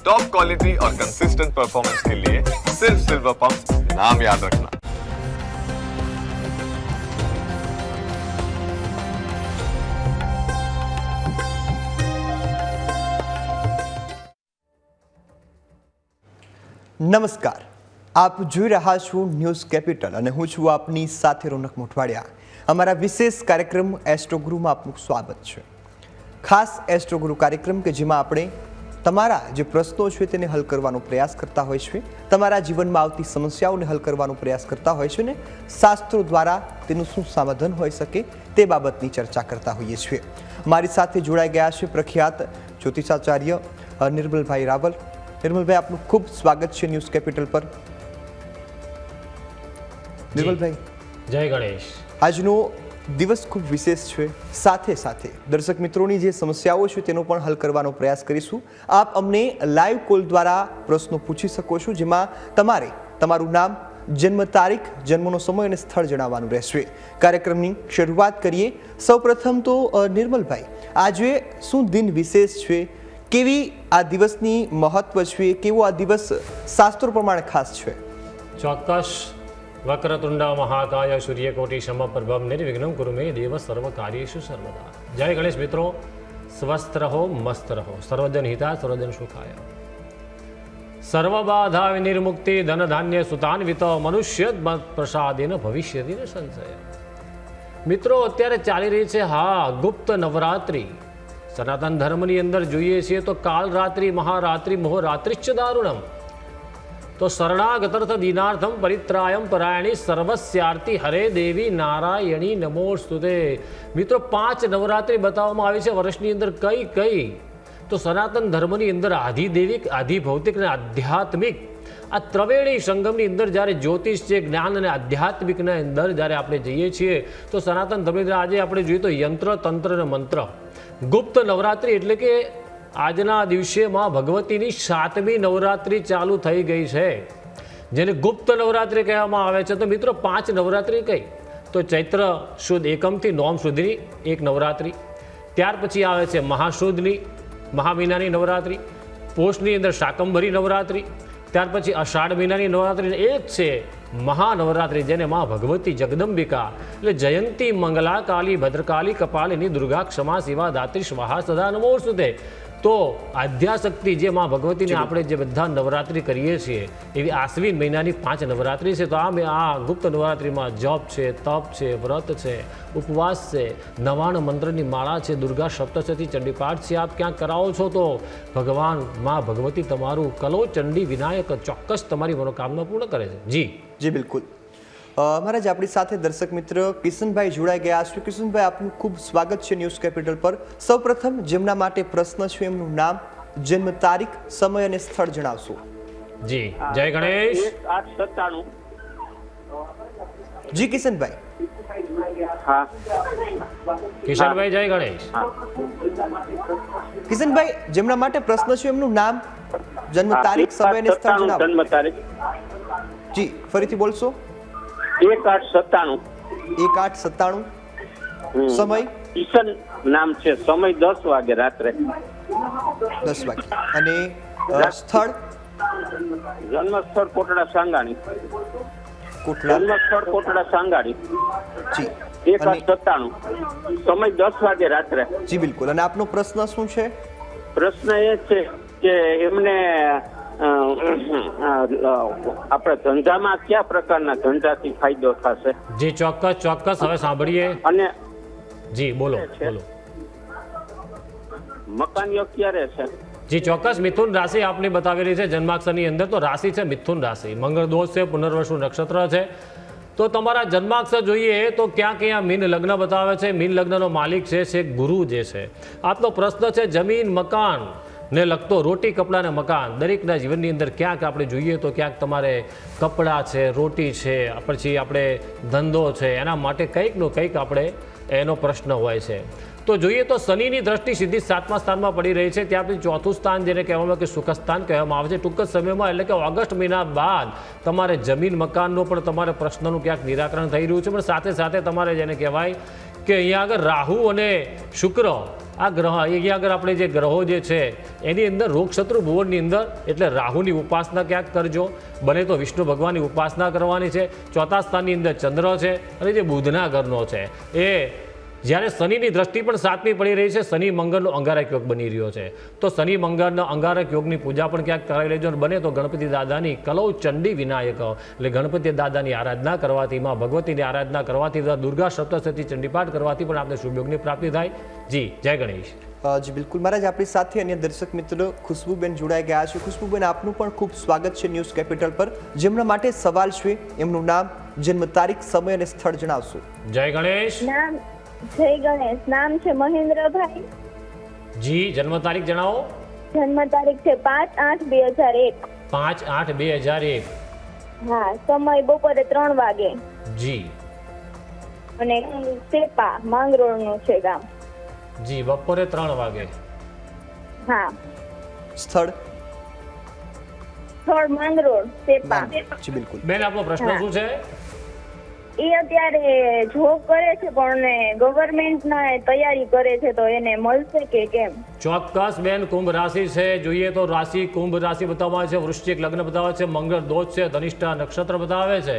Top quality और consistent performance के लिए सिर्फ सिल्वर पंप नाम याद रखना। નમસ્કાર, આપ જોઈ રહ્યા છો ન્યૂઝ કેપિટલ અને હું છું આપની સાથે રોનક મોઢવાડિયા। અમારા વિશેષ કાર્યક્રમ એસ્ટ્રોગુરુમાં આપનું સ્વાગત છે। ખાસ એસ્ટ્રોગુરુ કાર્યક્રમ કે જેમાં આપણે તમારા જે પ્રશ્નો છે તેને હલ કરવાનો પ્રયાસ કરતા હોય છે, તમારા જીવનમાં આવતી સમસ્યાઓને હલ કરવાનો પ્રયાસ કરતા હોય છે ને શાસ્ત્રો દ્વારા તેનું શું સમાધાન હોઈ શકે તે બાબતની ચર્ચા કરતા હોઈએ છીએ। મારી સાથે જોડાઈ ગયા છે પ્રખ્યાત જ્યોતિષાચાર્ય નિર્મલભાઈ રાવલ। નિર્મલભાઈ, આપનું ખૂબ સ્વાગત છે ન્યૂઝ કેપિટલ પર। નિર્મલભાઈ, જય ગણેશ। આજનો દિવસ ખૂબ વિશેષ છે, સાથે સાથે દર્શક મિત્રોની જે સમસ્યાઓ છે તેનો પણ હલ કરવાનો પ્રયાસ કરીશું। આપ અમને લાઈવ કોલ દ્વારા પ્રશ્નો પૂછી શકો છો, જેમાં તમારે તમારું નામ, જન્મ તારીખ, જન્મનો સમય અને સ્થળ જણાવવાનું રહેશે। કાર્યક્રમની શરૂઆત કરીએ। સૌપ્રથમ તો નિર્મલભાઈ, આજે શું દિન વિશેષ છે, કેવી આ દિવસની મહત્વ છે, કેવો આ દિવસ શાસ્ત્રો પ્રમાણે ખાસ છે? ચોક્કસ। વક્રતુંડ મહાકાય સૂર્યકોટિ સમપ્રભમ નિર્વિઘ્નમ કુરુ મે દેવ સર્વ કાર્યેષુ સર્વદા। જય ગણેશ મિત્રો, સ્વસ્થ રહો, મસ્ત રહો, સર્વજન હિતા સર્વજન સુખાય। સર્વ બાધા વિનિર્મુક્તિ ધન ધાન્ય સુતાન્વિત મનુષ્ય પ્રસાદેન ભવિષ્યતિ ન સંશય। મિત્રો, અત્યારે ચાલી રહી છે ગુપ્ત નવરાત્રિ। સનાતન ધર્મની અંદર જોઈએ છીએ તો કાલરાત્રિ, મહારાત્રિ, મોહરાત્રિશ્ચ દારુણમ। તો શરણાગતર્થ દીનાર્થમ પરિત્રાયમ પરાયણી સર્વસ્યાર્થી હરે દેવી નારાયણી નમોસ્તુતે। મિત્રો, 5 નવરાત્રિ બતાવવામાં આવી છે વર્ષની અંદર। કઈ કઈ તો સનાતન ધર્મની અંદર આધિદેવિક, આધિભૌતિક અને આધ્યાત્મિક આ ત્રિવેણી સંગમની અંદર જ્યારે જ્યોતિષ છે, જ્ઞાન અને આધ્યાત્મિકના અંદર જ્યારે આપણે જઈએ છીએ તો સનાતન ધર્મની અંદર આજે આપણે જોઈએ તો યંત્ર, તંત્ર અને મંત્ર, ગુપ્ત નવરાત્રિ એટલે કે આજના દિવસેમાં ભગવતીની 7મી નવરાત્રિ ચાલુ થઈ ગઈ છે, જેને ગુપ્ત નવરાત્રિ કહેવામાં આવે છે। તો મિત્રો, 5 નવરાત્રિ કઈ તો ચૈત્ર સુદ એકમથી નોમ સુધીની એક નવરાત્રિ, ત્યાર પછી આવે છે મહાસુદની, મહામહિનાની નવરાત્રિ, પોષની અંદર શાકંભરી નવરાત્રિ, ત્યાર પછી અષાઢ મહિનાની નવરાત્રિ, એક છે મહાનવરાત્રિ જેને મા ભગવતી જગદંબિકા એટલે જયંતી, મંગલા, કાલી, ભદ્રકાલી, કપાલિની, દુર્ગા, ક્ષમા, શિવા, દાત્રી, સ્વાહા, સદા નમોસ્તુતે। તો આદ્યાશક્તિ જે મા ભગવતીને આપણે જે બધા નવરાત્રિ કરીએ છીએ એવી આશ્વિન મહિનાની 5 નવરાત્રિ છે। તો આ ગુપ્ત નવરાત્રિમાં જપ છે, તપ છે, વ્રત છે, ઉપવાસ છે, 99 મંત્રની માળા છે, દુર્ગા સપ્તશતી, ચંડીપાઠ છે, આપ ક્યાંક કરાવો છો તો ભગવાન મા ભગવતી તમારું કલો ચંડી વિનાયક ચોક્કસ તમારી મનોકામના પૂર્ણ કરે છે। જી બિલકુલ। મહારાજ, આપણી સાથે દર્શક મિત્ર કિશનભાઈ જોડાઈ ગયા છે। કિશનભાઈ, આપનું ખૂબ સ્વાગત છે ન્યૂઝ કેપિટલ પર। સૌપ્રથમ જેમના માટે પ્રશ્ન છે એમનું નામ, જન્મ તારીખ, સમય અને સ્થળ જણાવશો? જી, જય ગણેશ। 897। જી કિશનભાઈ। હા કિશનભાઈ, જય ગણેશ। કિશનભાઈ, જેમના માટે પ્રશ્ન છે એમનું નામ, જન્મ તારીખ, સમય અને સ્થળ જણાવો? જન્મ તારીખ જી, ફરીથી બોલશો? 1897। 1897। સમય? કિશન નામ છે। સમય 10 વાગે રાત્રે। 10 વાગે। અને સ્થળ? જન્મ સ્થળ કોટડા સાંગાણી। કોટડા? જન્મ સ્થળ કોટડા સાંગાણી। જી। 1897। સમય 10 વાગે રાત્રે। જી બિલકુલ। અને આપનો પ્રશ્ન શું છે? પ્રશ્ન એ છે કે એમને આપણે ધંધામાં કયા પ્રકારના ધંધાથી ફાયદો થશે? જી, ચોક્કસ ચોક્કસ, હવે સાંભળીએ। અને જી, બોલો બોલો। મકાન યોગ ક્યારે છે? જી, ચોક્કસ મિથુન રાશિ આપને બતાવેલી છે જન્માક્ષરની અંદર। તો રાશિ છે મિથુન રાશિ, મંગળ દોષ છે, પુનર્વસુ નક્ષત્ર છે। તો તમારા જન્માક્ષર જોઈએ તો ક્યાં મીન લગ્ન બતાવે છે। મીન લગ્નનો માલિક છે ગુરુ જે છે। આપનો પ્રશ્ન છે જમીન, મકાન ને લગતો, રોટી, કપડાં ને મકાન દરેકના જીવનની અંદર ક્યાંક આપણે જોઈએ તો ક્યાંક તમારે કપડાં છે, રોટી છે, પછી આપણે ધંધો છે, એના માટે કંઈકનો કંઈક આપણે એનો પ્રશ્ન હોય છે। તો જોઈએ તો શનિની દ્રષ્ટિ સીધી 7મા સ્થાનમાં પડી રહી છે। ત્યારથી 4થું સ્થાન જેને કહેવામાં આવે કે સુખ સ્થાન કહેવામાં આવે છે। ટૂંક જ સમયમાં એટલે કે ઓગસ્ટ મહિના બાદ તમારે જમીન મકાનનો પણ તમારે પ્રશ્નનું ક્યાંક નિરાકરણ થઈ રહ્યું છે। પણ સાથે સાથે તમારે જેને કહેવાય કે અહીંયા આગળ રાહુ અને શુક્ર આ ગ્રહ અહીંયા આગળ આપણે જે ગ્રહો જે છે એની અંદર રોગશત્રુ ભુવનની અંદર એટલે રાહુની ઉપાસના ક્યાંક કરજો, બને તો વિષ્ણુ ભગવાનની ઉપાસના કરવાની છે. ચોથા સ્થાનની અંદર ચંદ્ર છે અને જે બુધના ઘરનો છે એ જ્યારે શનિની દ્રષ્ટિ પણ 7મી પડી રહી છે, શનિ મંગળનો અંગારક યોગ બની રહ્યો છે, તો શનિ મંગળના અંગારક યોગની પૂજા પણ ક્યાંક કરાવી લેજો. અને બને તો ગણપતિ દાદાની કલૌ ચંડી વિનાયક એટલે ગણપતિ દાદાની આરાધના કરવાથી, માં ભગવતીની આરાધના કરવાથી, દુર્ગા સપ્તશતી ચંડીપાઠ કરવાથી પણ આપણે શુભ યોગની પ્રાપ્તિ થાય. જી જય ગણેશ. જી બિલકુલ મહારાજ, આપણી સાથે અન્ય દર્શક મિત્રો ખુશ્બુબેન જોડાઈ ગયા છે. ખુશ્બુબેન, આપનું પણ ખૂબ સ્વાગત છે ન્યૂઝ કેપિટલ પર. જેમના માટે સવાલ છે એમનું નામ, જન્મ તારીખ, સમય અને સ્થળ જણાવશો. જય ગણેશ. જય ગણેશ. નામ છે મહેન્દ્રભાઈ. જી જન્મ તારીખ જણાવો. જન્મ તારીખ છે 5/8/2001. 5/8/2001. હા, સમય બપોરે 3 વાગે. જી. અને સેપા માંગરોળ નું છે ગામ. જી બપોરે 3 વાગે. હા. સ્થળ સ્થળ માંગરોળ સેપા. જી બિલકુલ. બેન આપનો પ્રશ્ન શું છે? એ અત્યારે જોબ કરે છે પણ ગવર્મેન્ટ ના તૈયારી કરે છે, તો એને મળશે કે કેમ? ચોક્કસ બેન, કુંભ રાશિ છે. જોઈએ તો રાશિ કુંભ રાશિ બતાવવા છે, વૃશ્ચિક લગ્ન બતાવે છે, મંગળ દોષ છે, ધનિષ્ઠા નક્ષત્ર બતાવે છે.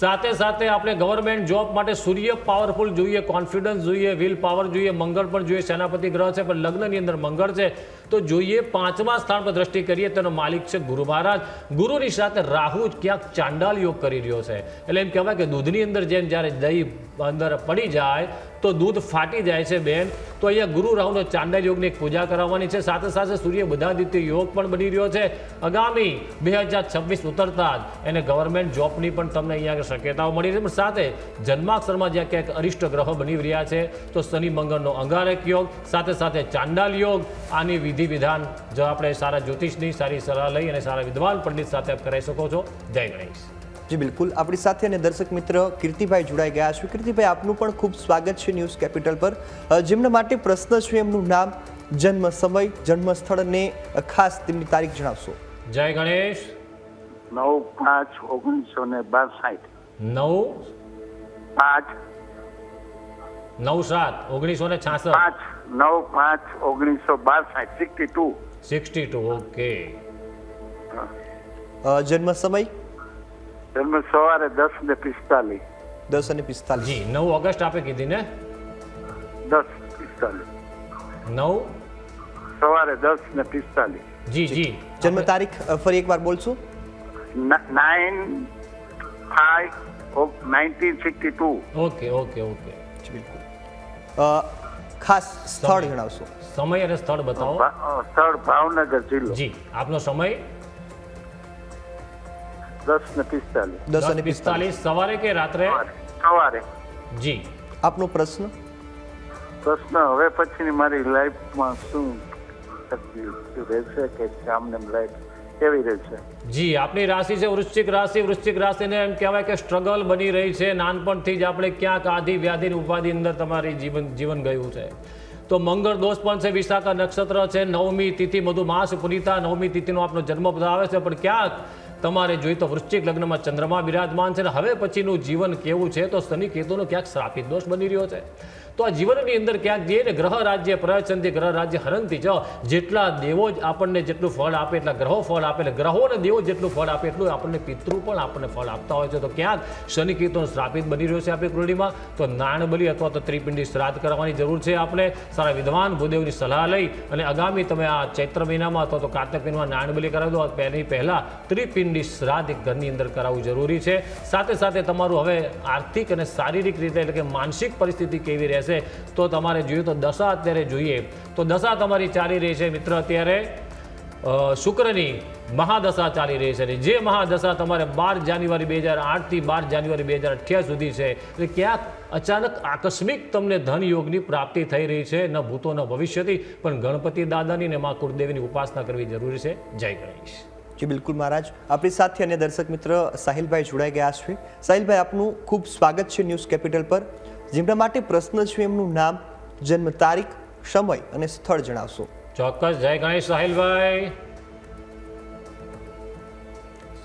સાથે સાથે આપણે ગવર્મેન્ટ જોબ માટે સૂર્ય પાવરફુલ જોઈએ, કોન્ફિડન્સ જોઈએ, વિલ પાવર જોઈએ, મંગળ પણ જોઈએ, સેનાપતિ ગ્રહ છે, પણ લગ્નની અંદર મંગળ છે તો જોઈએ 5મા સ્થાન પર દ્રષ્ટિ કરીએ, તેનો માલિક છે ગુરુ મહારાજ. ગુરુની સાથે રાહુ ક્યાંક ચાંડાલ યોગ કરી રહ્યો છે, એટલે એમ કહેવાય કે દૂધની અંદર જેમ જ્યારે દહીં અંદર પડી જાય તો દૂધ ફાટી જાય છે બેન, તો અહીંયા ગુરુ રાહુનો ચાંડાલ યોગની એક પૂજા કરાવવાની છે. સાથે સાથે સૂર્ય બુધાદિત્ય યોગ પણ બની રહ્યો છે. આગામી 2026 ઉતરતા જ એને ગવર્મેન્ટ જોબની પણ તમને અહીંયા શક્યતાઓ મળી રહી છે. પણ સાથે જન્માક્ષરમાં જ્યાં ક્યાંક અરિષ્ટ ગ્રહો બની રહ્યા છે, તો શનિ મંગળનો અંગારક યોગ, સાથે સાથે ચાંડાલ યોગ. આની વિધિ વિધાન જો આપણે સારા જ્યોતિષની સારી સલાહ લઈ અને સારા વિદ્વાન પંડિત સાથે આપ કરાવી શકો છો. જય ગણેશ. જી બિલકુલ. આપણી સાથે અને દર્શક મિત્ર કીર્તિભાઈ જોડાઈ ગયા છે. કીર્તિભાઈ, આપનું પણ ખૂબ સ્વાગત છે ન્યૂઝ કેપિટલ પર. જેમના માટે પ્રશ્ન છે એમનું નામ, જન્મ સમય, જન્મ સ્થળ અને ખાસ તેમની તારીખ જણાવશો. જય ગણેશ. 9/5/1962. 9/7/1966. 9/5/1962. 62. ઓકે. જન્મ સમય જન્મ સવારે 10:45. 10:45. જી 9 ઓગસ્ટ આપે કીધી ને? 10:45. 9 સવારે 10:45. જી જી. જન્મ તારીખ ફરી એકવાર બોલશો. 9/5/1962. Okay okay okay. જી બિલકુલ. ખાસ સ્થળ જણાવશો. સમય અને સ્થળ બતાવો. સ્થળ ભાવનગર જિલ્લો. જી આપનો સમય 10:45. 10:45. સવારે કે રાત્રે? સવારે. જી આપનો પ્રશ્ન. પ્રશ્ન, હવે પછીની મારી લાઈફમાં શું રહેશે કે આમને લાઈફ કેવી રહેશે? જી આપની રાશિ છે વૃશ્ચિક રાશિ. વૃશ્ચિક રાશિને એમ કહેવાય કે સ્ટ્રગલ બની રહી છે. નાનપણથી જ આપણે ક્યાંક આધિ વ્યાધિની ઉપાધિ અંદર તમારી જીવન ગયું છે. તો મંગળ દોષ પણ છે, વિશાખા નક્ષત્ર છે, 9મી તિથિ મધુમાસ પુનિતા, 9મી તિથિનો આપનો જન્મ આવે છે. પણ ક્યાંક તમારે જોઈએ તો વૃશ્ચિક લગ્નમાં ચંદ્રમા બિરાજમાન છે. હવે પછીનું જીવન કેવું છે, તો શનિ કેતુનો ક્યાંક શ્રાપિત દોષ બની રહ્યો છે. તો આ જીવનની અંદર ક્યાંક જઈએ ને ગ્રહ રાજ્ય પ્રયચનથી ગ્રહ રાજ્ય હરણથી જ જેટલા દેવો જ આપણને જેટલું ફળ આપે એટલા ગ્રહો ફળ આપે, એટલે ગ્રહો અને દેવો જેટલું ફળ આપે એટલું આપણને પિતૃ પણ આપણને ફળ આપતા હોય છે. તો ક્યાંક શનિ કેતુનો શ્રાપિત બની રહ્યો છે આપણી કુંડળીમાં, તો નાણ બલી અથવા તો ત્રિપિંડી શ્રાદ્ધ કરવાની જરૂર છે. આપણે સારા વિદ્વાન ભૂદેવની સલાહ લઈ અને આગામી તમે આ ચૈત્ર મહિનામાં અથવા તો કાર્તિક મહિનામાં નાણ બલી કરાવી દો. એની પહેલા ત્રિપિંડી શ્રાદ્ધ ઘરની અંદર કરાવવું જરૂરી છે. સાથે સાથે તમારું હવે આર્થિક અને શારીરિક રીતે એટલે કે માનસિક પરિસ્થિતિ કેવી રહેશે, તો તમારે જોઈએ તો દશા અત્યારે જોઈએ તો દશા તમારી ચાલી રહી છે મિત્ર. અત્યારે શુક્રની મહાદશા ચાલી રહી છે. જે મહાદશા તમારે 12 જાન્યુઆરી 2008 થી 12 જાન્યુઆરી 2028 સુધી છે. એટલે ક્યાંક અચાનક આકસ્મિક તમને ધન યોગની પ્રાપ્તિ થઈ રહી છે, ન ભૂતો ન ભવિષ્યથી. પણ ગણપતિ દાદાની ને મા કુળદેવીની ઉપાસના કરવી જરૂરી છે. જય ગણેશ. જી બિલકુલ મહારાજ. આપણી સાથે અને દર્શક મિત્ર સાહિલભાઈ જોડાઈ ગયા છે. સાહિલભાઈ, આપનું ખૂબ સ્વાગત છે ન્યૂઝ કેપિટલ પર. જેમના માટે પ્રશ્ન છે એમનું નામ, જન્મ તારીખ, સમય અને સ્થળ જણાવશો. ચોક્કસ. જય ગણેશ સાહિલભાઈ.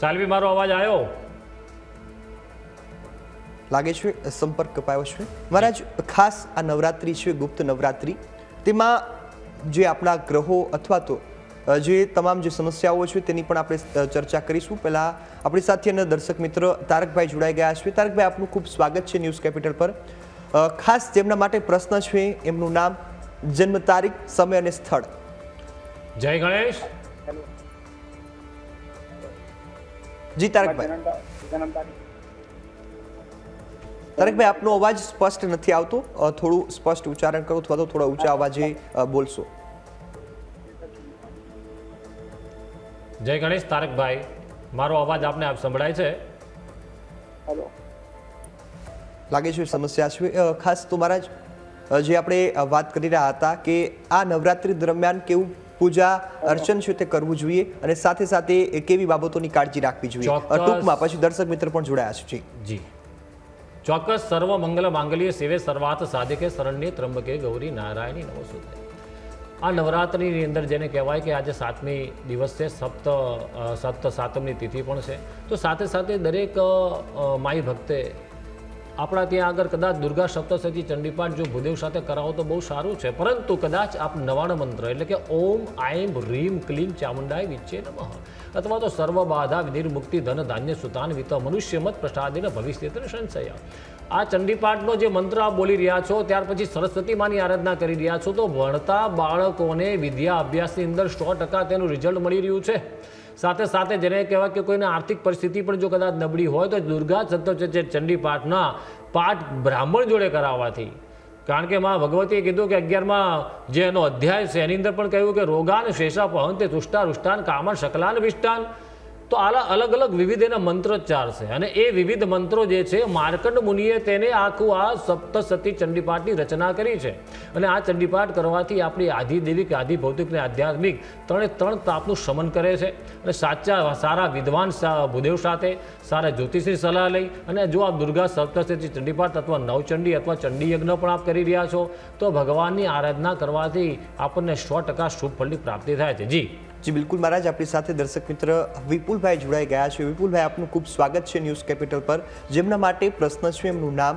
સાહિલભાઈ મારો અવાજ આવ્યો? લાગે છે સંપર્ક કપાયો છે. મહારાજ, ખાસ આ નવરાત્રિ છે, ગુપ્ત નવરાત્રિ, તેમાં જે આપણા ગ્રહો અથવા તો જે તમામ જે સમસ્યાઓ છે તેની પણ આપણે ચર્ચા કરીશું. પહેલાં આપણી સાથે અને દર્શક મિત્ર તારકભાઈ જોડાઈ ગયા છે. તારકભાઈ, આપનું ખૂબ સ્વાગત છે ન્યૂઝ કેપિટલ પર. ખાસ જેમના માટે પ્રશ્ન છે એમનું નામ, જન્મ તારીખ, સમય અને સ્થળ. જય ગણેશ. જી તારકભાઈ. તારકભાઈ, આપનો અવાજ સ્પષ્ટ નથી આવતો. થોડું સ્પષ્ટ ઉચ્ચારણ કરો અથવા તો થોડા ઊંચા અવાજે બોલશો. જય ગણેશ. તારકભાઈ, મારો અવાજ આપને સંભળાય છે? લાગે છે સમસ્યા છે. ખાસ તો મહારાજ, જે આપણે વાત કરી રહ્યા હતા કે આ નવરાત્રી દરમિયાન કેવું પૂજા અર્ચન છે તે કરવું જોઈએ અને સાથે સાથે કેવી બાબતોની કાળજી રાખવી જોઈએ, ટૂંકમાં પછી દર્શક મિત્ર પણ જોડાયા છે. જી ચોક્કસ. સર્વ મંગલ માંગલ્ય સેવે સર્વાર્થ સાધિકે શરણ્ય ત્રંબકે ગૌરી નારાયણી નમોસ્તુતે. આ નવરાત્રિની અંદર જેને કહેવાય કે આજે 7મી દિવસ છે, સાતમની તિથિ પણ છે. તો સાથે સાથે દરેક માઈ ભક્તે આપણા ત્યાં આગળ કદાચ દુર્ગા સપ્તશતી ચંડીપાઠ જો ભૂદેવ સાથે કરાવો તો બહુ સારું છે, પરંતુ કદાચ આપ નવાણ મંત્ર એટલે કે ઓમ આઈમ રીમ ક્લીમ ચામુંડાય વિચ્ચે નમઃ અથવા તો સર્વ બાધા વિધિર મુક્તિ ધન ધાન્ય સુતાન વિત મનુષ્યમત પ્રસાદિન ભવિષ્યત સંશય, આ ચંડીપાઠનો જે મંત્ર આપ બોલી રહ્યા છો ત્યાર પછી સરસ્વતી માની આરાધના કરી રહ્યા છો, તો ભણતા બાળકોને વિદ્યા અભ્યાસની અંદર 100% તેનું રિઝલ્ટ મળી રહ્યું છે. સાથે સાથે જેને કહેવાય કે કોઈને આર્થિક પરિસ્થિતિ પણ જો કદાચ નબળી હોય તો દુર્ગા સપ્તશતી ચંડીપાઠના પાઠ બ્રાહ્મણ જોડે કરાવવાથી, કારણ કે માં ભગવતીએ કીધું કે 11માં જે એનો અધ્યાય છે એની અંદર પણ કહ્યું કે રોગાન શેષા પહંતે તુષ્ટા રુષ્ટાન કામન શકલાન વિષ્ટાન. તો આલા અલગ અલગ વિવિધ એના મંત્રોચ્ચાર છે અને એ વિવિધ મંત્રો જે છે માર્કંડ મુનિએ તેને આખું આ સપ્તશતી ચંડીપાઠની રચના કરી છે. અને આ ચંડીપાઠ કરવાથી આપણી આધિદેવિક, આધિભૌતિક અને આધ્યાત્મિક ત્રણ તાપનું શમન કરે છે. અને સારા વિદ્વાન ભૂદેવ સાથે સારા જ્યોતિષની સલાહ લઈ અને જો આપ દુર્ગા સપ્તશતી ચંડીપાઠ અથવા નવચંડી અથવા ચંડી યજ્ઞ પણ આપ કરી રહ્યા છો તો ભગવાનની આરાધના કરવાથી આપણને 100% શુભ ફળની પ્રાપ્તિ થાય છે. જી બિલકુલ મહારાજ, આપણી સાથે દર્શક મિત્ર વિપુલભાઈ જોડાઈ ગયા છે. વિપુલભાઈ, આપનું ખૂબ સ્વાગત છે ન્યૂઝ કેપિટલ પર. જેમના માટે પ્રશ્ન છે એમનું નામ,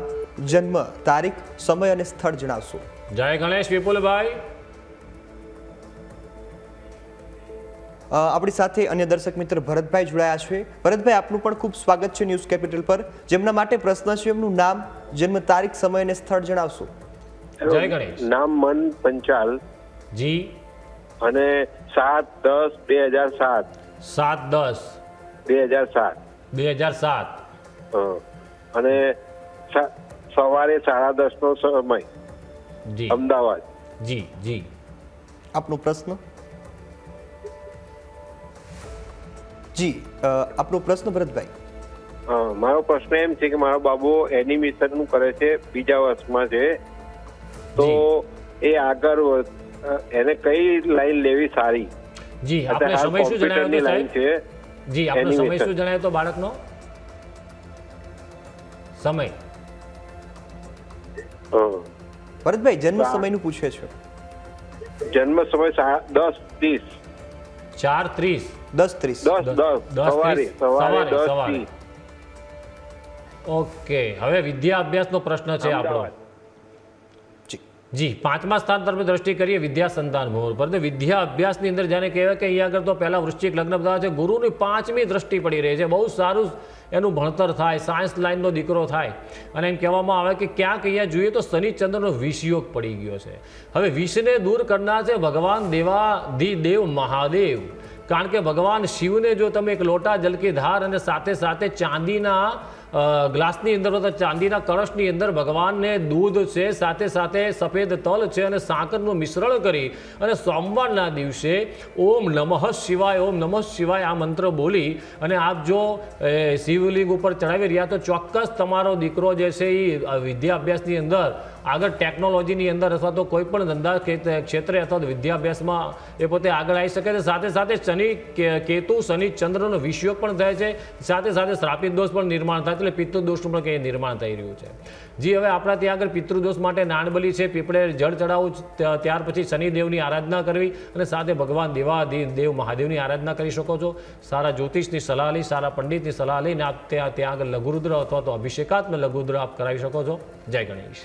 જન્મ તારીખ, સમય અને સ્થળ જણાવશો. જય ગણેશ વિપુલભાઈ. આપણી સાથે અન્ય દર્શક મિત્ર ભરતભાઈ જોડાયા છે. ભરતભાઈ, આપનું પણ ખૂબ સ્વાગત છે ન્યૂઝ કેપિટલ પર. જેમના માટે પ્રશ્ન છે એમનું નામ, જન્મ તારીખ, સમય અને સ્થળ જણાવશો. જય ગણેશ. નામ મન પંચાલ. જી. અને 7/10/2007. 7/10/2007. અને સવારે 10:30 નો સમય. જી. અમદાવાદ. જી. આપનો પ્રશ્ન. જી, આપનો પ્રશ્ન ભરતભાઈ. મારો પ્રશ્ન એમ છે કે મારો બાબુ એનિમેશન નું કરે છે, બીજા વર્ષમાં છે, તો એ આગળ એને કઈ લાઈન લેવી સારી? જી, આપણે સમય શું જણાવ્યો તો સાહેબ? જી, આપણો સમય શું જણાવ્યો તો બાળકનો સમય? ભરતભાઈ, જન્મ સમયનું પૂછે છે. જન્મ સમય 10:30. 4:30. 10:30. સવારે 10:30. ઓકે, હવે વિદ્યા અભ્યાસનો પ્રશ્ન છે આપણો. જી, 5મા સ્થાન તરફ દ્રષ્ટિ કરીએ વિદ્યા સંતાન મોર પર. વિદ્યા અભ્યાસની અંદર જેને કહેવાય કે અહીંયા આગળ તો પહેલા વૃશ્ચિક લગ્ન બધા છે, ગુરુની 5મી દ્રષ્ટિ પડી રહી છે. બહુ સારું એનું ભણતર થાય, સાયન્સ લાઈનનો દીકરો થાય. અને એમ કહેવામાં આવે કે ક્યાંક અહીંયા જોઈએ તો શનિ ચંદ્રનો વિષયોગ પડી ગયો છે. હવે વિષને દૂર કરનાર છે ભગવાન દેવ મહાદેવ. કારણ કે ભગવાન શિવને જો તમે એક લોટા જલકી ધાર અને સાથે સાથે ચાંદીના ગ્લાસની અંદર અથવા ચાંદીના કળશની અંદર ભગવાનને દૂધ છે, સાથે સાથે સફેદ તલ છે અને સાકરનું મિશ્રણ કરી અને સોમવારના દિવસે ઓમ નમઃ શિવાય આ મંત્ર બોલી અને આપ જો શિવલિંગ ઉપર ચડાવી રહ્યા તો ચોક્કસ તમારો દીકરો જે છે એ વિદ્યા અભ્યાસની અંદર આગળ ટેકનોલોજીની અંદર અથવા તો કોઈ પણ ધંધા ક્ષેત્રે અથવા તો વિદ્યાભ્યાસમાં એ પોતે આગળ આવી શકે છે. સાથે સાથે શનિ કેતુ શનિ ચંદ્રનો વિષયોગ પણ થાય છે, સાથે સાથે શ્રાપિત દોષ પણ નિર્માણ થાય, એટલે પિતૃદોષનું પણ કંઈ નિર્માણ થઈ રહ્યું છે. જી, હવે આપણા ત્યાં આગળ પિતૃદોષ માટે નાણબલી છે, પીપળે જળ ચડાવવું, ત્યાર પછી શનિદેવની આરાધના કરવી અને સાથે ભગવાન દેવ મહાદેવની આરાધના કરી શકો છો. સારા જ્યોતિષની સલાહ લઈ, સારા પંડિતની સલાહ લઈને આપ ત્યાં આગળ લઘુરુદ્ર અથવા તો અભિષેકાત્મક લઘુરુદ્ર આપ કરાવી શકો છો. જય ગણેશ.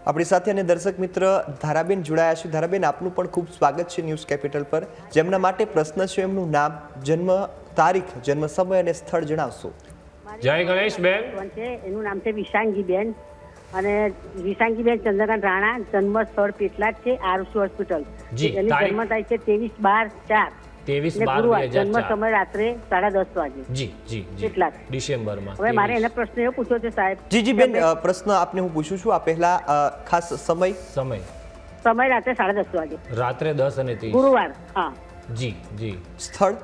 આપણી સાથે અને દર્શક મિત્ર ધારાબેન જોડાયા છે. ધારાબેન, આપનું પણ ખૂબ સ્વાગત છે ન્યૂઝ કેપિટલ પર. જેમના માટે પ્રશ્ન છે એમનું નામ, જન્મ તારીખ, જન્મ સમય અને સ્થળ જણાવશો. જય ગણેશ બેન. એનું નામ છે વિશાંગીબેન અને વિશાંગીબેન ચંદ્રકાંત રાણા, જન્મ સ્થળ પેટલાદ છે, આરુષી હોસ્પિટલ. જી, એની તારીખ? જન્મ તારીખ છે 23/12/4. 23/12/2004. જન્મ સમય રાત્રે 10:30 વાગે. જી જી જી કેટલાક? ડિસેમ્બરમાં. હવે મારે એને પ્રશ્ન એવો પૂછ્યો છે સાહેબ. જી બેન, પ્રશ્ન આપને હું પૂછું છું. આ પહેલા ખાસ સમય. સમય રાત્રે 10:30 વાગે, રાત્રે 10:30. ગુરુવાર. હા. જી જી. સ્થળ.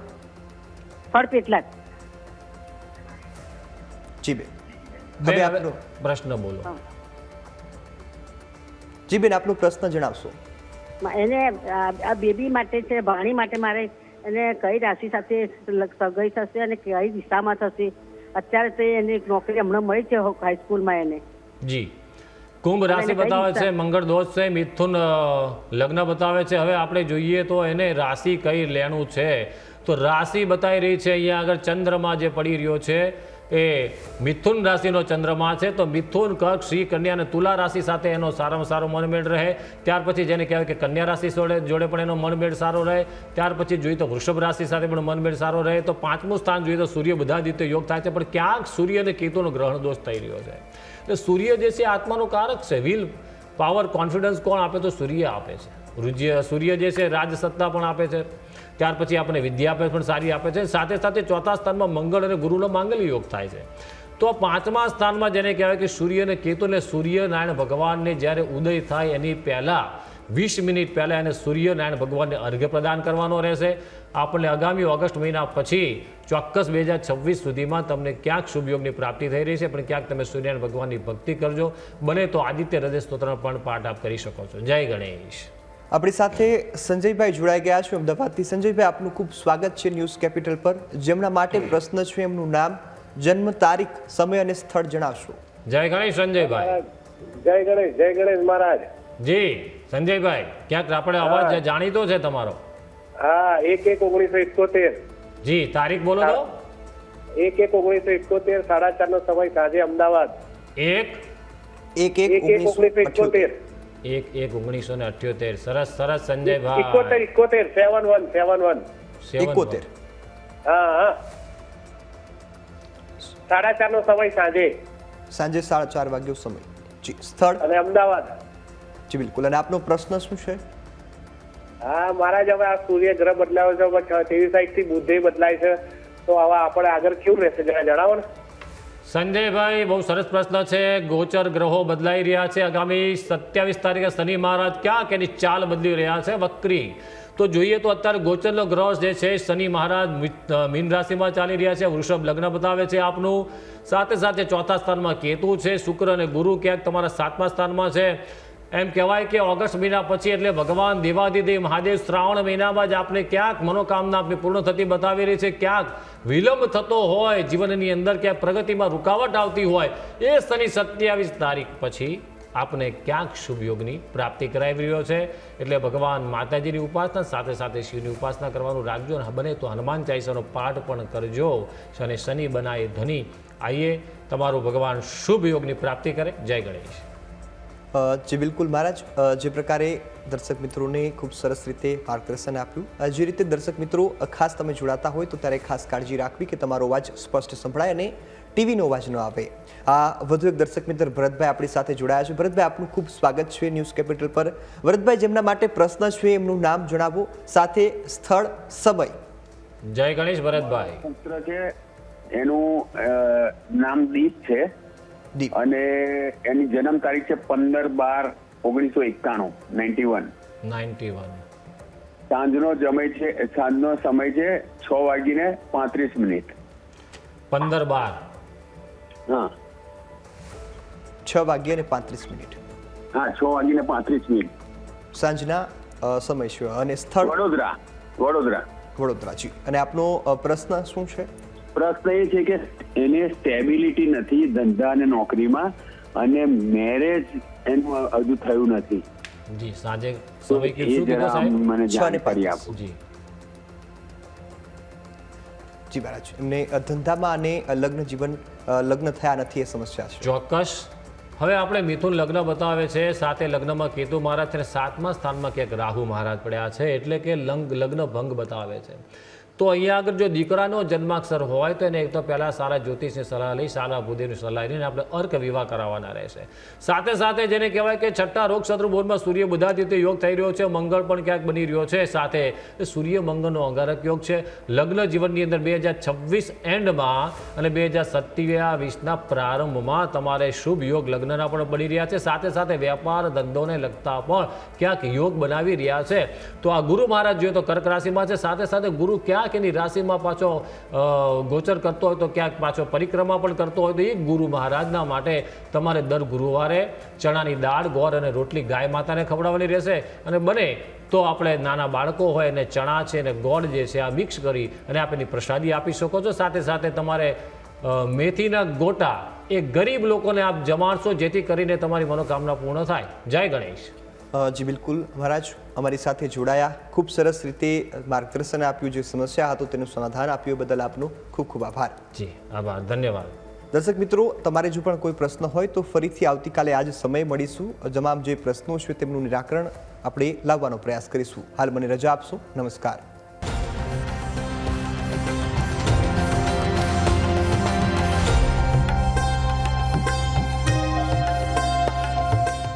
સ્થળ પેટલાદ. જી બેન, બેન, હવે હવે આપનો પ્રશ્ન બોલો. હા. જી બેન, આપનો પ્રશ્ન જણાવશો. એને આ બેબી માટે છે, ભાણી માટે મારે એને કઈ રાશિ સાથે સગાઈ થશે અને કઈ દિશામાં થશે? અત્યારે તો એને નોકરી હમણાં મળી છે હાઈસ્કૂલમાં એને. જી, કુંભ રાશિ એને કઈ બતાવે છે, દિશા? મંગળ દોષ છે, મિથુન લગ્ન બતાવે છે. હવે આપણે જોઈએ તો એને રાશિ કઈ લેવાનું છે, તો રાશિ બતાવી રહી છે અહીંયા આગળ ચંદ્રમા જે પડી રહ્યો છે એ મિથુન રાશિનો ચંદ્રમા છે. તો મિથુન, કર્ક, સિંહ, કન્યા અને તુલા રાશિ સાથે એનો સારામાં સારો મનમેળ રહે. ત્યાર પછી જેને કહેવાય કે કન્યા રાશિ જોડે પણ એનો મનમેળ સારો રહે. ત્યાર પછી જોઈએ તો વૃષભ રાશિ સાથે પણ મનમેળ સારો રહે. તો પાંચમું સ્થાન જોઈએ તો સૂર્ય બધા રીતે યોગ થાય છે, પણ ક્યાંક સૂર્ય અને કેતુનો ગ્રહણ દોષ થઈ રહ્યો છે. એટલે સૂર્ય જે છે આત્માનો કારક છે. વિલ પાવર, કોન્ફિડન્સ કોણ આપે તો સૂર્ય આપે છે. સૂર્ય જે છે રાજસત્તા પણ આપે છે. ત્યાર પછી આપણે વિદ્યા પણ સારી આપે છે. સાથે સાથે ચોથા સ્થાનમાં મંગળ અને ગુરુનો માંગલ્ય યોગ થાય છે. તો પાંચમા સ્થાનમાં જેને કહેવાય કે સૂર્ય અને કેતુ, એટલે સૂર્યનારાયણ ભગવાનને જ્યારે ઉદય થાય એની પહેલાં 20 મિનિટ પહેલાં એને સૂર્યનારાયણ ભગવાનને અર્ઘ્ય પ્રદાન કરવાનો રહેશે. આપણને આગામી ઓગસ્ટ મહિના પછી ચોક્કસ 2026 સુધીમાં તમને ક્યાંક શુભ યોગની પ્રાપ્તિ થઈ રહી છે, પણ ક્યાંક તમે સૂર્યનારાયણ ભગવાનની ભક્તિ કરજો. બને તો આદિત્ય હૃદય સ્તોત્રનો પણ પાઠ આપ કરી શકો છો. જય ગણેશ. આપણી સાથે સંજયભાઈ જોડાઈ ગયા છે અમદાવાદથી. સંજયભાઈ, આપનું ખૂબ સ્વાગત છે ન્યૂઝ કેપિટલ પર. જેમના માટે પ્રશ્ન છે એમનું નામ, જન્મ તારીખ, સમય અને સ્થળ જણાવશો. જય ગણેશ સંજયભાઈ. જય ગણેશ મહારાજ. જી સંજયભાઈ, ક્યાંક આપણે અવાજ જાણીતો છે તમારો. હા, 1/1/1971. જી, તારીખ બોલો તો. 1/1/1971, 4:30 નો સમય, સાંજે અમદાવાદ. 1/1/1978. 1/1/1978. સરસ સરસ સંજયભાઈ. 71. 71. હા. 4:30 નો સમય, સાંજે 4:30 વાગ્યો સમય. જી, સ્થળ. અને અમદાવાદ. જી બિલકુલ. અને આપનો પ્રશ્ન શું છે? હા મહારાજ, હવે આ સૂર્ય ગ્રહ બદલાયો છે, 23 તારીખથી બુધે બદલાય છે, તો હવે આપણે આગળ કેવું રહેશે જરા જણાવો ને. સંજયભાઈ, બહુ સરસ પ્રશ્ન છે. ગોચર ગ્રહો બદલાઈ રહ્યા છે. આગામી 27 તારીખે શનિ મહારાજ ક્યાંક એની ચાલ બદલી રહ્યા છે, વક્રી. તો જોઈએ તો અત્યારે ગોચરનો ગ્રહ જે છે શનિ મહારાજ મીન રાશિમાં ચાલી રહ્યા છે. વૃષભ લગ્ન બતાવે છે આપનું. સાથે સાથે ચોથા સ્થાનમાં કેતુ છે. શુક્ર અને ગુરુ ક્યાંક તમારા 7મા સ્થાનમાં છે. એમ કહેવાય કે ઓગસ્ટ મહિના પછી એટલે ભગવાન દેવાધિદેવ મહાદેવ શ્રાવણ મહિનામાં જ આપણે ક્યાંક મનોકામના આપણી પૂર્ણ થતી બતાવી રહી છે. ક્યાંક વિલંબ થતો હોય જીવનની અંદર, ક્યાંક પ્રગતિમાં રૂકાવટ આવતી હોય, એ શનિ 27 તારીખ પછી આપને ક્યાંક શુભ યોગની પ્રાપ્તિ કરાવી રહ્યો છે. એટલે ભગવાન માતાજીની ઉપાસના સાથે સાથે શિવની ઉપાસના કરવાનું રાખજો. અને બને તો હનુમાન ચાલીસાનો પાઠ પણ કરજો. અને શનિ બનાએ ધની. આઈએ તમારું ભગવાન શુભ યોગની પ્રાપ્તિ કરે. જય ગણેશ. જી બિલકુલ મહારાજ, જે પ્રકારે દર્શક મિત્રોને ખૂબ સરસ રીતે માર્ગદર્શન આપ્યું, જે રીતે દર્શક મિત્રો ખાસ તમે જોડાતા હોય તો ત્યારે ખાસ કાળજી રાખવી કે તમારો અવાજ સ્પષ્ટ સંભળાય અને ટીવીનો અવાજ ન આવે. આ વધુ એક દર્શક મિત્ર ભરતભાઈ આપણી સાથે જોડાયા છે. ભરતભાઈ, આપનું ખૂબ સ્વાગત છે ન્યૂઝ કેપિટલ પર. ભરતભાઈ, જેમના માટે પ્રશ્ન છે એમનું નામ જણાવો, સાથે સ્થળ, સમય. જય ગણેશ ભરતભાઈ. પુત્ર છે, એનું નામ દીપ છે દીપ. અને એની જન્મ તારીખ છે 15/12/1991. 91. સાંજનો સમય છે 6:35. 15/12. હા 6:35. હા 6:35. સાંજના સમય છે. અને સ્થળ વડોદરા. જી. અને આપનો પ્રશ્ન શું છે? પ્રશ્ન એ છે કે એને સ્ટેબિલિટી નથી ધંધા અને નોકરીમાં, અને મેરેજ એનું હજુ થયું નથી. જી, સાંજે તો સમય એ કીધું જરા સાહેબ. મને 6:35. જાણકારી આપો. જી. જી મહારાજ, એમને ધંધામાં અને લગ્ન થયા નથી એ સમસ્યા છે. ચોક્કસ. હવે આપણે મિથુન લગ્ન બતાવે છે, સાથે લગ્નમાં કેતુ મહારાજ છે અને 7મા સ્થાનમાં ક્યાંક રાહુ મહારાજ પડ્યા છે, એટલે કે લગ્ન ભંગ બતાવે છે. તો અહીંયા આગળ જો દીકરાનો જન્માક્ષર હોય તો એને એક તો પહેલાં સારા જ્યોતિષની સલાહ લઈ, સારા ભૂદેવની સલાહ લઈને આપણે અર્ક વિવાહ કરાવવાના રહેશે. સાથે સાથે જેને કહેવાય કે છઠ્ઠા રોગ શત્રુ બોધમાં સૂર્ય બુધાદિત્ય યોગ થઈ રહ્યો છે, મંગળ પણ ક્યાંક બની રહ્યો છે, સાથે સૂર્ય મંગળનો અંગારક યોગ છે. લગ્ન જીવનની અંદર 2026 એન્ડમાં અને 2027ના પ્રારંભમાં તમારે શુભ યોગ લગ્નના પણ બની રહ્યા છે. સાથે સાથે વેપાર ધંધોને લગતા પણ ક્યાંક યોગ બનાવી રહ્યા છે. તો આ ગુરુ મહારાજ જોઈએ તો કર્ક રાશિમાં છે, સાથે સાથે ગુરુ ક્યાંક એની રાશિમાં પાછો ગોચર કરતો હોય તો ક્યાંક પાછો પરિક્રમા પણ કરતો હોય તો એ ગુરુ મહારાજના માટે તમારે દર ગુરુવારે ચણાની દાળ, ગોળ અને રોટલી ગાય માતાને ખવડાવવાની રહેશે. અને બને તો આપણે નાના બાળકો હોય અને ચણા છે અને ગોળ જે છે આ મિક્સ કરી અને આપ એની પ્રસાદી આપી શકો છો. સાથે સાથે તમારે મેથીના ગોટા એ ગરીબ લોકોને આપ જમાડશો, જેથી કરીને તમારી મનોકામના પૂર્ણ થાય. જય ગણેશ. જી બિલકુલ મહારાજ, અમારી સાથે જોડાયા, ખૂબ સરસ રીતે માર્ગદર્શન આપ્યું, જે સમસ્યા હતો તેનું સમાધાન આપ્યું બદલ આપનો ખૂબ ખૂબ આભાર. જી આભાર, ધન્યવાદ. દર્શક મિત્રો, તમારે જો પણ કોઈ પ્રશ્ન હોય તો ફરીથી આવતીકાલે આ જ સમય મળીશું. તમામ જે પ્રશ્નો છે તેમનું નિરાકરણ આપણે લાવવાનો પ્રયાસ કરીશું. હાલ મને રજા આપશો. નમસ્કાર.